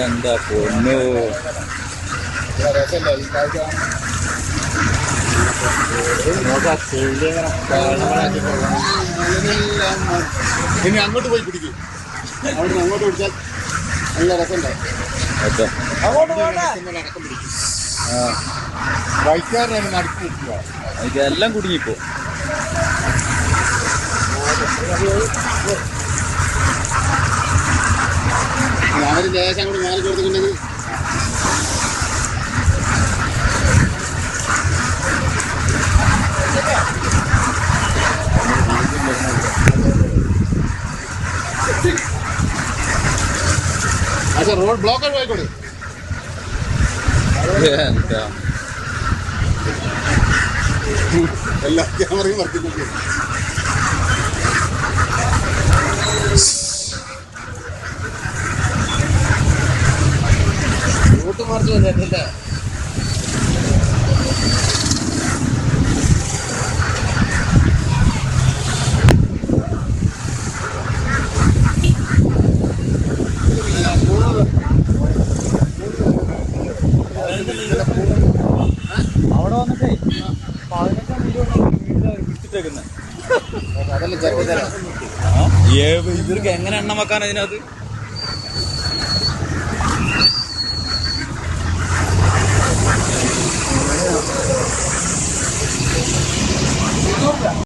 എന്താ പൊന്നു ഇനി അങ്ങോട്ട് പോയി പിടിക്കും. അവിടെ അങ്ങോട്ട് പിടിച്ചാൽ നല്ല രസമുണ്ടാവും. വൈക്കാരനാണ് നടത്തി ഇതെല്ലാം കുടുങ്ങിപ്പോ. അവര് ദേശം അങ്ങോട്ട് മാറി കൊടുത്തിട്ടുണ്ടെങ്കിൽ റോഡ് ബ്ലോക്ക് ആയിക്കോട്ടെ. എല്ലാ ക്യാമറയും വർക്കിംഗ്. റൂട്ട് മാർച്ച് വന്നിട്ടില്ല. അവിടെ വന്നിട്ടേ 15 പിടിച്ചിട്ടേക്കുന്നത്. ഇവർക്ക് എങ്ങനെ എണ്ണം വെക്കാൻ അതിനകത്ത്?